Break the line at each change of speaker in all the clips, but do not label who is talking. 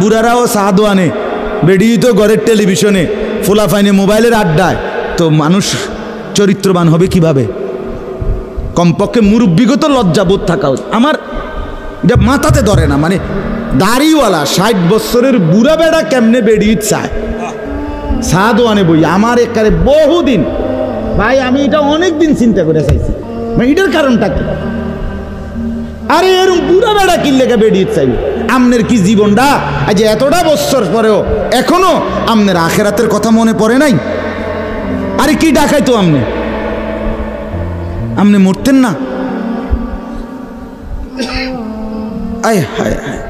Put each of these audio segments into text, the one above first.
বুড়ারাও সাহাদো আনে, বেডি তো ঘরের টেলিভিশনে, ফোলাফাইনে মোবাইলের আড্ডায়, তো মানুষ চরিত্রবান হবে কিভাবে? কমপক্ষে মুরব্বিগত লজ্জাবোধ থাকা উচিত। আমার এটা মাথাতে ধরে না, মানে দাড়িওয়ালা 60 বছরের বুড়া বেড়া কেমনে বেডি চায় সাহাদো আনে বই। আমার একারে বহুদিন ভাই, আমি এটা অনেক দিন চিন্তা করে চাইছি, মানে এটার কারণটা কি? আরে এরকম বুড়া বেড়া কিনলে বেরিয়ে চাইবে? আমনের কি জীবনটা আজ এতটা বছর পরেও এখনো আমনের আখেরাতের কথা মনে পড়ে নাই? আরে কি ডাকাইতো আমনে মরতেন না? আয় হায় হায়,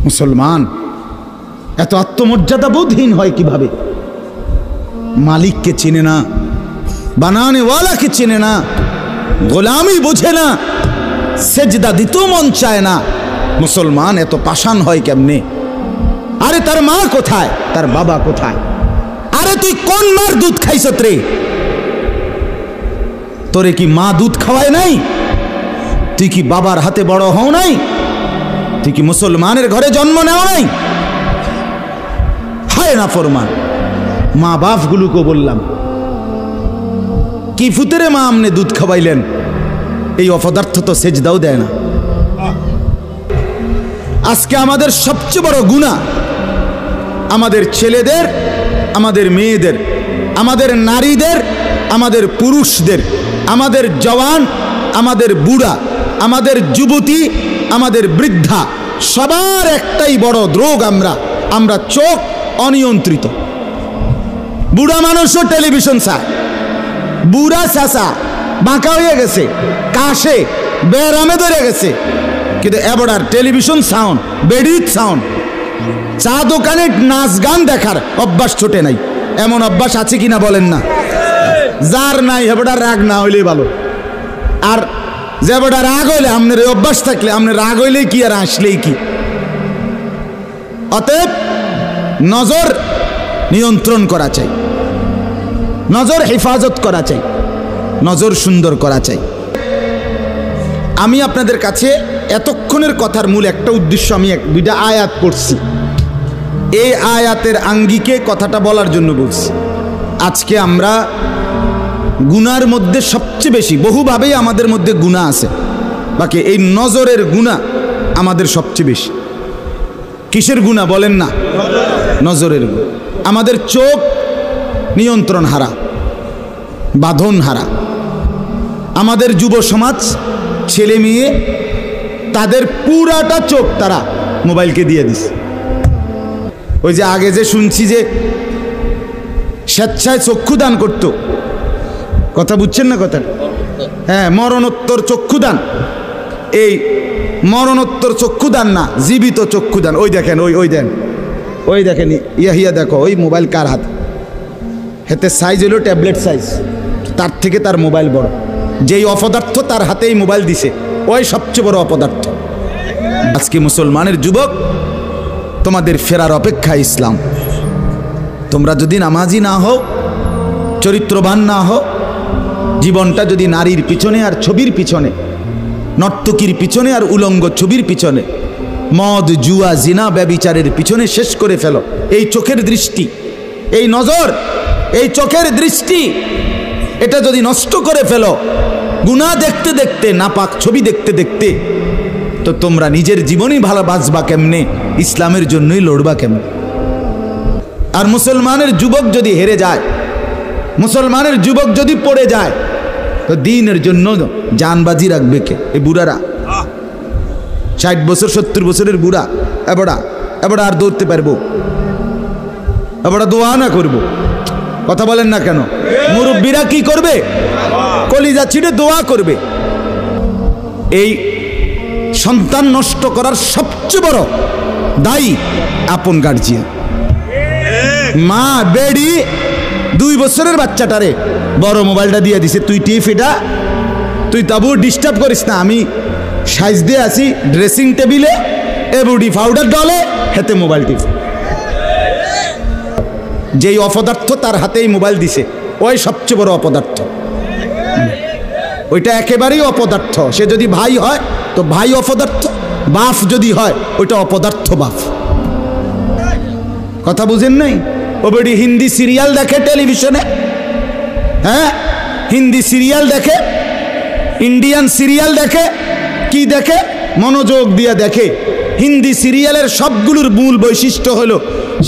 মুসলমান এত আত্মমর্যাদা বোধহীন হয় কিভাবে? মালিককে চিনে না, বানানেওয়ালাকে চিনে না, গোলামি বোঝে না, সেজদা দিতেও মন চায় না। মুসলমান এত পাষাণ হয় কেমনে? আরে তার মা কোথায়, তার বাবা কোথায়? আরে তুই কোন মার দুধ খাইছত রে? তোরে কি মা দুধ খাওয়ায় নাই? তুই কি বাবার হাতে বড় হও নাই? তুই কি মুসলমানের ঘরে জন্ম নেও নাই? হায় না ফরমান। মা বাপগুলোকে বললাম, কি ফুতেরে মা আমনে দুধ খাওয়াইলেন? এই অপদার্থ তো সেজদাও দেয় না। আজকে আমাদের সবচেয়ে বড় গুনাহ, আমাদের ছেলেদের, আমাদের মেয়েদের, আমাদের নারীদের, আমাদের পুরুষদের, আমাদের জওয়ান, আমাদের বুড়া, আমাদের যুবতী, আমাদের বৃদ্ধা, সবার একটাই বড় রোগ। আমরা চোখ অনিয়ন্ত্রিত। বুড়া মানুষও টেলিভিশন চায়, বুড়া চাচা বাঁকা হয়ে গেছে, কাশে বেরামে ধরে গেছে, কিন্তু এবার টেলিভিশন সাউন্ড, বেডিত সাউন্ড, চা দোকানে নাচ গান দেখার অভ্যাস ছোটে নাই। এমন অভ্যাস আছে কিনা বলেন না? যার নাই হেবড়া রাগ না হইলেই ভালো। আর যে বেটা রাগ হইলে, আপনার এই অভ্যাস থাকলে, আপনার রাগ হইলেই কি আর আসলেই কি? অতএব নজর নিয়ন্ত্রণ করা চাই, নজর হেফাজত করা চাই, নজর সুন্দর করা চাই। আমি আপনাদের কাছে এতক্ষণের কথার মূল একটা উদ্দেশ্য, আমি দুইটা আয়াত পড়ছি, এই আয়াতের আঙ্গিকে কথাটা বলার জন্য বলছি। আজকে আমরা গুনার মধ্যে সবচেয়ে বেশি, বহুভাবেই আমাদের মধ্যে গুনাহ আছে, বাকি এই নজরের গুনাহ আমাদের সবচেয়ে বেশি। কিসের গুনাহ বলেন না? নজরের গুনাহ। আমাদের চোখ নিয়ন্ত্রণ হারা, বাঁধন হারা। আমাদের যুব সমাজ, ছেলে মেয়ে, তাদের পুরাটা চোখ তারা মোবাইলকে দিয়ে দিছে। ওই যে আগে যে শুনছি যে স্বেচ্ছায় চক্ষুদান করত, কথা বুঝছেন না কথা? হ্যাঁ, মরণোত্তর চক্ষুদান। এই মরণোত্তর চক্ষুদান না, জীবিত চক্ষুদান। ওই দেখেন, ওই দেখেন ইয়া দেখো, ওই মোবাইল কার হাত? হেতে সাইজ হলো ট্যাবলেট সাইজ, তার থেকে তার মোবাইল বড়। যেই অপদার্থ তার হাতেই মোবাইল দিছে, ওই সবচেয়ে বড় অপদার্থ। আজকে মুসলমানের যুবক, তোমাদের ফেরার অপেক্ষা ইসলাম। তোমরা যদি নামাজি না হও, চরিত্রবান না হও, জীবনটা যদি নারীর পিছনে আর ছবির পিছনে, নর্তকীর পিছনে আর উলঙ্গ ছবির পিছনে, মদ জুয়া জিনা ব্যভিচারের পিছনে শেষ করে ফেলো, এই চোখের দৃষ্টি, এই নজর, এই চোখের দৃষ্টি, এটা যদি নষ্ট করে ফেলো, গুনাহ দেখতে দেখতে, নাপাক ছবি দেখতে দেখতে, তো তোমরা নিজের জীবনই ভালো বাঁচবা কেমনে? ইসলামের জন্যই লড়বা কেমনে? আর মুসলমানের যুবক যদি হেরে যায়, মুসলমানের যুবক যদি পড়ে যায়, তো দ্বীনের জন্য জানবাজি রাখবে কে? এই বুড়ারা, 60 বছর 70 বছরের বুড়া, এবার আর দৌড়তে পারবো? এবার দোয়া না করবো? কথা বলেন না কেন? মুরব্বীরা কি করবে? কলিজা ছিঁড়ে দোয়া করবে। এই সন্তান নষ্ট করার সবচেয়ে বড় দায়ী আপন গার্জিয়ান। মা বেডি 2 বছরের বাচ্চাটারে বড় মোবাইলটা দিয়ে দিছে, তুই টিপ এটা, তুই তাবু ডিস্টার্ব করিস না, আমি সাইজ দিয়ে আসি ড্রেসিং টেবিলে, এবুডি পাউডার ডলে, হাতে মোবাইল টিপ। যেই অপদার্থ তার হাতেই মোবাইল দিছে, ওই সবচেয়ে বড় অপদার্থ। ওইটা একেবারেই অপদার্থ। সে যদি ভাই হয় তো ভাই অপদার্থ, বাফ যদি হয় ওইটা অপদার্থ বাফ। কথা বুঝেন নাই? ও বেডি হিন্দি সিরিয়াল দেখে টেলিভিশনে, হ্যাঁ হিন্দি সিরিয়াল দেখে, ইন্ডিয়ান সিরিয়াল দেখে, কি দেখে মনোযোগ দিয়ে দেখে। হিন্দি সিরিয়ালের সবগুলোর মূল বৈশিষ্ট্য হলো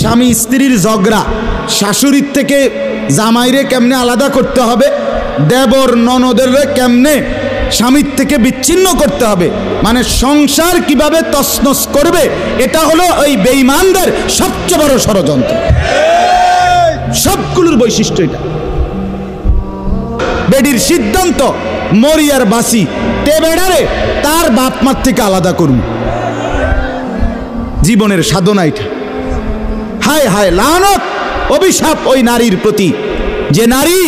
স্বামী স্ত্রীর ঝগড়া, শাশুড়ির থেকে জামাইরে কেমনে আলাদা করতে হবে, দেবর ননদের কেমনে স্বামীর থেকে বিচ্ছিন্ন করতে হবে, মানে সংসার কিভাবে তছনছ করবে, এটা হলো ওই বেঈমানদের সবচেয়ে বড় ষড়যন্ত্র। সবগুলোর বৈশিষ্ট্য এটা। বেডির সিদ্ধান্ত মরিয়ার বাসি তে বেড়ারে তার বাপ মার থেকে আলাদা করুন, জীবনের সাধনা এটা। হায় হায় লানত, অভিশাপ ওই নারীর প্রতি, যে নারী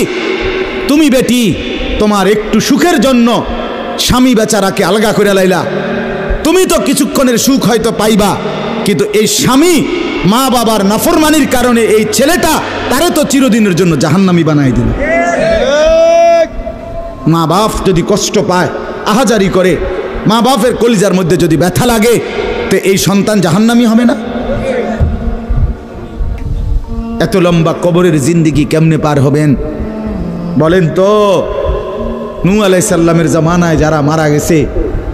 তুমি বেটি তোমার একটু সুখের জন্য স্বামী বেচারাকে আলগা করে লাইলা। তুমি তো কিছুক্ষণের সুখ হয়তো পাইবা, কিন্তু এই স্বামী মা বাবার নাফরমানির কারণে এই ছেলেটা তারে তো চিরদিনের জন্য জাহান্নামী বানাই দিল। মা বাপ যদি কষ্ট পায়, আহাজারি করে, মা বাপের কলিজার মধ্যে যদি ব্যথা লাগে, তো এই সন্তান জাহান্নামী হবে না? এত লম্বা কবরের জিন্দিগি কেমনে পার হবেন বলেন তো? নূহ আলাইহিস সালামের জামানায় যারা মারা গেছে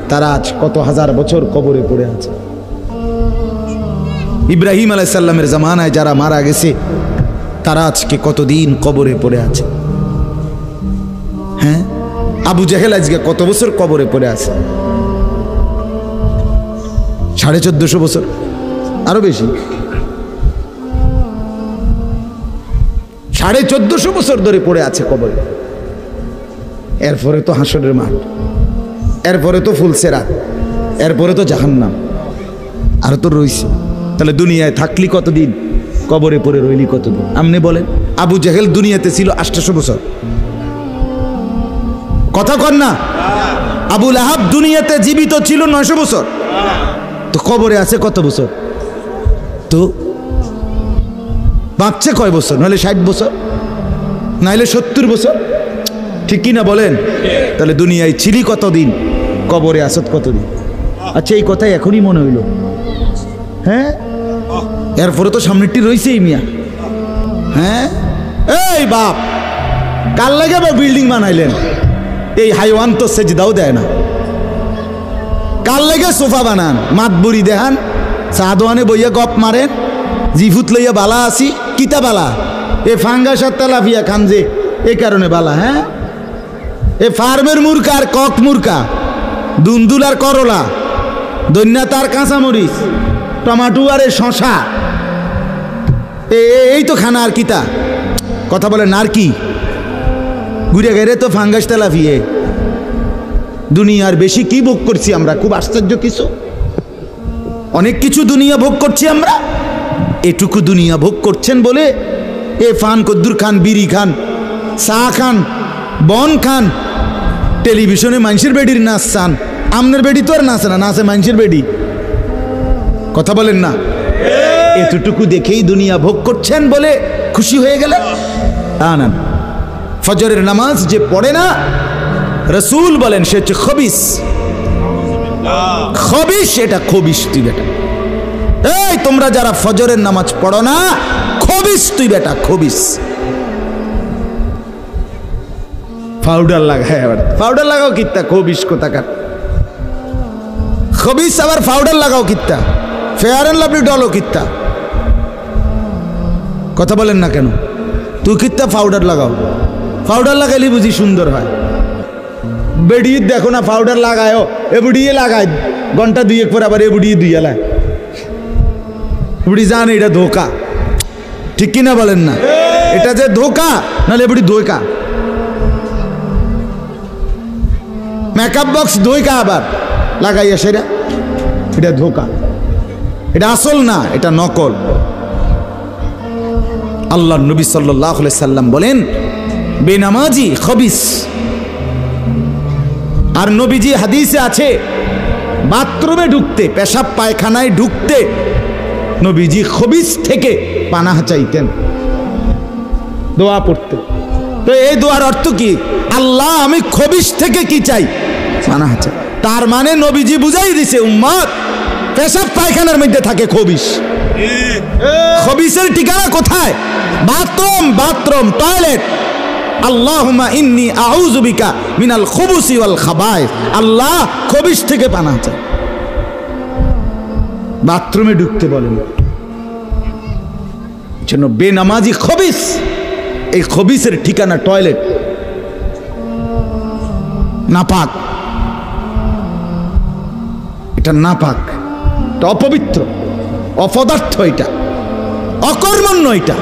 তারা আজ কত হাজার বছর কবরে পড়ে আছে। ইব্রাহিম আলাইহিস সালামের জামানায় যারা মারা গেছে তারা আজকে কতদিন কবরে পড়ে আছে। হ্যাঁ, আবু জেহেল আজকে কত বছর কবরে পড়ে আছে? 1450 বছর, আরো বেশি, 1450 বছর ধরে পড়ে আছে কবরে। এরপরে তো হাসরের মাঠ, এরপরে তো ফুলসেরাত, এরপরে তো জাহান্নাম, আর তো রইছে। তাহলে দুনিয়ায় থাকলি কতদিন, কবরে পড়ে রইলি কতদিন? আপনি বলেন। আবু জেহেল দুনিয়াতে ছিল 800 বছর, কথা কন না? আবু লাহাব দুনিয়াতে জীবিত ছিল 900 বছর, তো কবরে আছে কত বছর? তো বাঁচছে কয় বছর? নাহলে 60 বছর, নাহলে 70 বছর, ঠিক কিনা বলেন? তাহলে দুনিয়ায় ছিলি কতদিন, কবরে আসত কতদিন? আচ্ছা, এই কথাই এখনই মনে হইল। হ্যাঁ, এরপরে তো সামনেরটি রয়েছেই মিয়া। হ্যাঁ, এই বাপ কাল লাগে বিল্ডিং বানাইলেন, এই হাইওয়ান তো সেজদাও দেয় না। কাল লেগে সোফা বানান, মাতবুরি দেখান, চা দোয়ানে বইয়া গপ মারেন, জিফুত লইয়া বালা আসি, কিতা বালা? এ ফাঙ্গাস আর তেলাপিয়া খান যে, এই কারণে বালা। হ্যাঁ, এ ফার্মের মুরকা আর কক মুরকা, দুন্দুল আর করলা, দৈন্যা তার কাঁচামরিচ, টমাটো আর এ শশা, এই তো খানা। আর কিতা কথা বলেন? আর কি ঘুরে গেলে তো ফাঙ্গাস তেলাপিয়ে। দুনিয়ার বেশি কি ভোগ করছি আমরা? খুব আশ্চর্য কিছু, অনেক কিছু দুনিয়া ভোগ করছি আমরা। এটুকু দুনিয়া ভোগ করছেন বলে এ ফান কদ্দুর খান, বিড়ি খান, চা খান, বন খান, টেলিভিশনে মানুষের বেডির নাচ চান। আমনের বেডি তো আর নাচে না, নাচে মানুষের বেডি। কথা বলেন না? এতটুকু দেখেই দুনিয়া ভোগ করছেন বলে খুশি হয়ে গেলেন? না, ফজরের নামাজ যে পড়ে না, রসুল বলেন সে হচ্ছে খবিস। খবিস, এটা খবিস তুই বেটা। এই তোমরা যারা ফজরের নামাজ পড়ো না, খবিস তুই বেটা, খবিস। পাউডার লাগায়, পাউডার লাগাও কিত্তা? খবিস কোথাকার খবিস। আবার পাউডার লাগাও কিত্তা? ফেয়ার এন্ড লাভলি ডলো কিত্তা? কথা বলেন না কেন? তুই কিত্তা পাউডার লাগাও? পাউডার লাগাইলে বুঝি সুন্দর হয়? বেডিয়ে দেখো না পাউডার লাগায়ও, এ বুড়িয়ে লাগায় ঘন্টা দুয়েক পর আবার এ বুড়িয়ে দুইয়া লায়। বুড়ি জানে এটা ধোকা, ঠিক কিনা বলেন না? এটা যে ধোকা, নাহলে বুড়ি ধোকা। মেকআপ বক্স ধোকা আবার লাগাইয়া, সেটা এটা ধোকা, এটা আসল না, এটা নকল। আল্লাহ নবী সাল্লাল্লাহু আলাইহি সাল্লাম বলেন বেনামাজি খবিস। আর নবীজি হাদিসে আছে বাথরুমে ঢুকতে, পেশাব পায়খানায় ঢুকতে নবীজি খবিস থেকে পানাহ চাইতেন, দোয়া পড়তেন। তো এই দোয়ার অর্থ কি? আল্লাহ আমি খবিস থেকে কি চাই? পানাহ চায়। তার মানে নবীজি বুঝাই দিছে উম্মত পেশাব পায়খানার মধ্যে থাকে খবিস। খবিসের ঠিকানা কোথায়? Bathroom, bathroom, toilet. আল্লাহুম্মা ইন্নী আউযু বিকা মিনাল খুবুসি ওয়াল খাবায়েস। আল্লাহ খবিস থেকে পানাহ চায়। বাথরুমে ঢুকতে বলেন, জন্য বেনামাজি খবিস। এই খবিসের ঠিকানা টয়লেট, নাপাক। এটা নাপাক, এটা অপবিত্র, অপদার্থ, এটা অকর্মণ্য, এটা।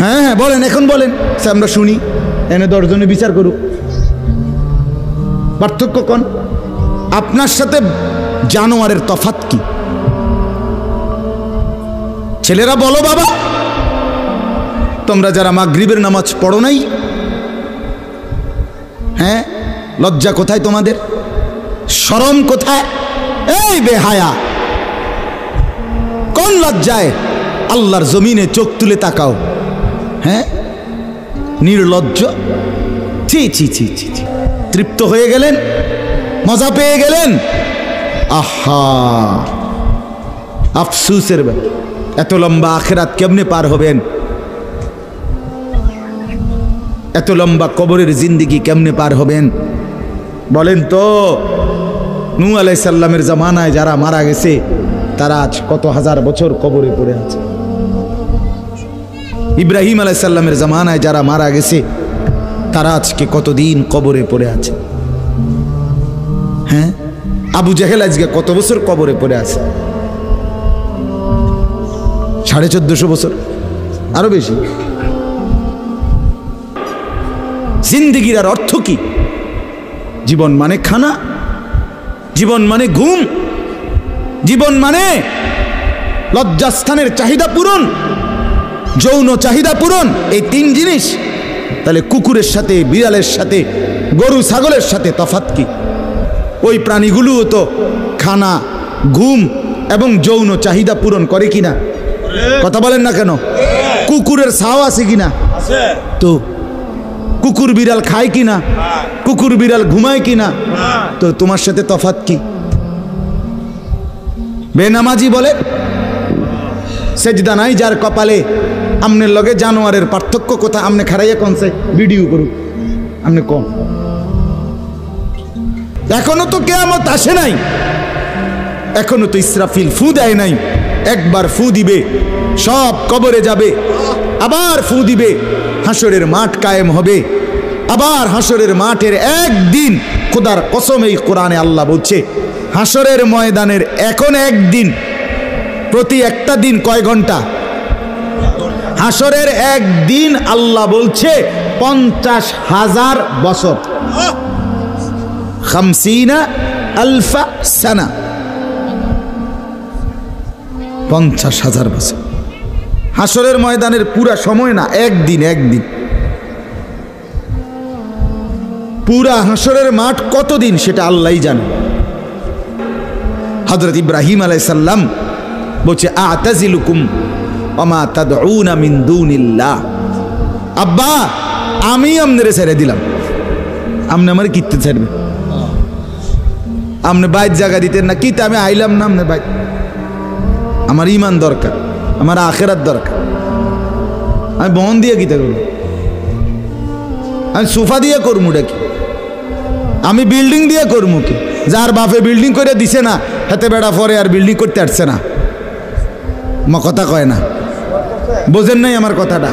হ্যাঁ হ্যাঁ বলেন, এখন বলেন, আমরা শুনি। এনে 10 জনে বিচার করুক। পার্থক্য কোন? আপনার সাথে জানোয়ারের তফাৎ কি? ছেলেরা বলো বাবা, তোমরা যারা মাগরিবের নামাজ পড়ো নাই, হ্যাঁ, লজ্জা কোথায় তোমাদের? শরম কোথায়? এই বেহায়া, কোন লজ্জায় আল্লাহর জমিনে চোখ তুলে তাকাও? হ্যাঁ, নির্লজ্জ। ছি ছি ছি ছি ছি। তৃপ্ত হয়ে গেলেন, মজা পেয়ে গেলেন। আহা, আফসুসের ব্যাপার। এত লম্বা আখিরাত কেমনে পার হবেন? এত লম্বা কবরের জিন্দেগি কেমনে পার হবেন বলেন তো? নূহ আলাইহিস সালামের জামানায় যারা মারা গেছে তারা আজ কত হাজার বছর কবরে পড়ে আছে। ইব্রাহিম আলাইহিস সালামের জামানায় যারা মারা গেছে তারা আজকে কতদিন কবরে পড়ে আছে। হ্যাঁ, আবু জেহেল আজকে কত বছর কবরে পড়ে আছে? 1450 বছর, আরো বেশি। জিন্দেগির আর অর্থ কি? জীবন মানে খানা, জীবন মানে ঘুম, জীবন মানে লজ্জাস্থানের চাহিদা পূরণ, যৌন চাহিদা পূরণ, এই 3 জিনিস। তাহলে কুকুরের সাথে, বিড়ালের সাথে, গরু ছাগলের সাথে তফাৎ কি? ওই প্রাণীগুলোও তো খানা, ঘুম এবং যৌন চাহিদা পূরণ করে কিনা? কথা বলেন না কেন? কুকুরের ছাও আছে কিনা? তো কুকুর বিড়াল খায় কিনা? কুকুর বিড়াল ঘুমায় কিনা? তো তোমার সাথে তফাৎ কি? বেনামাজি বলে সেজদা নাই যার কপালে, আমনের লগে জানোয়ারের পার্থক্য কোথায়? আমনে খারাইয়া কোনছে ভিডিও করুক, আমনে কোন? এখনো তো কিয়ামত আসে নাই, এখনো তো ইসরাফিল ফু দেয় নাই। একবার ফু দিবে, সব কবরে যাবে, আবার ফু দিবে, হাসরের মাঠ কায়েম হবে। আবার হাসরের মাঠের একদিন, খোদার কসম এই কোরআনে আল্লাহ বলছে হাসরের ময়দানের এখন একদিন, প্রতি একটা দিন কয় ঘন্টা? হাসরের একদিন আল্লাহ বলছে 50,000 বছর, 50,000 সানা, 50,000 বছর। হাসরের ময়দানের পুরা সময় না, একদিন। একদিন পুরা হাসরের মাঠ কতদিন সেটা আল্লাহই জানে। হযরত ইব্রাহিম আলাইহিস সালাম বলছে আ'তাজিলুকুম ওমা তাদউনা মিন দুনিল্লাহ। আব্বা, আমি আমনেরে ছেড়ে দিলাম, আমনে আমার কিতে ছাড়বে? আমনে বাইত জায়গা দিতেন না কিতে? আমি আইলাম না আমনে বাইত। আমার ঈমান দরকার, আমার আখিরাত দরকার। আমি বন দিয়ে কিতে করব? আমি সোফা দিয়ে করবো কি? আমি বিল্ডিং দিয়ে করবো কি? যার বাপে বিল্ডিং করে দিছে না, হাতে বেড়া পরে আর বিল্ডিং করতে আসছে না। কথা কয় না, বোঝেন নাই আমার কথাটা?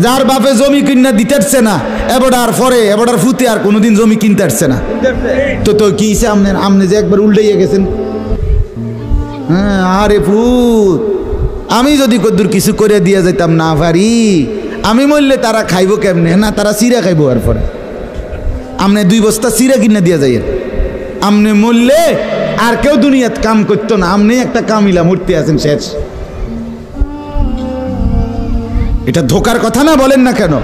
যার বাপে জমি কিনা দিতে আসছে না, এবড়ার পরে এবড়ার ফুতে আর কোনোদিন জমি কিনতে আসছে না, তো কি আমনে যে একবার উল্টাইয়া গেছেন। হ্যাঁ, আরে ফুত, আমি যদি কদ্দুর কিছু করে দিয়ে যাইতাম না পারি, আমি মরলে তারা খাইবো কেমনে? না, তারা চিরা খাইবো। আর পরে আমনে 2 বস্তা চিরা কিনে দিয়ে যাই, আমনে মরলে আর কেউ দুনিয়াত কাম করতো না, আমনে একটা কামিলা মূর্তি আছেন, শেষ। এটা ধোকার কথা না, বলেন না কেন?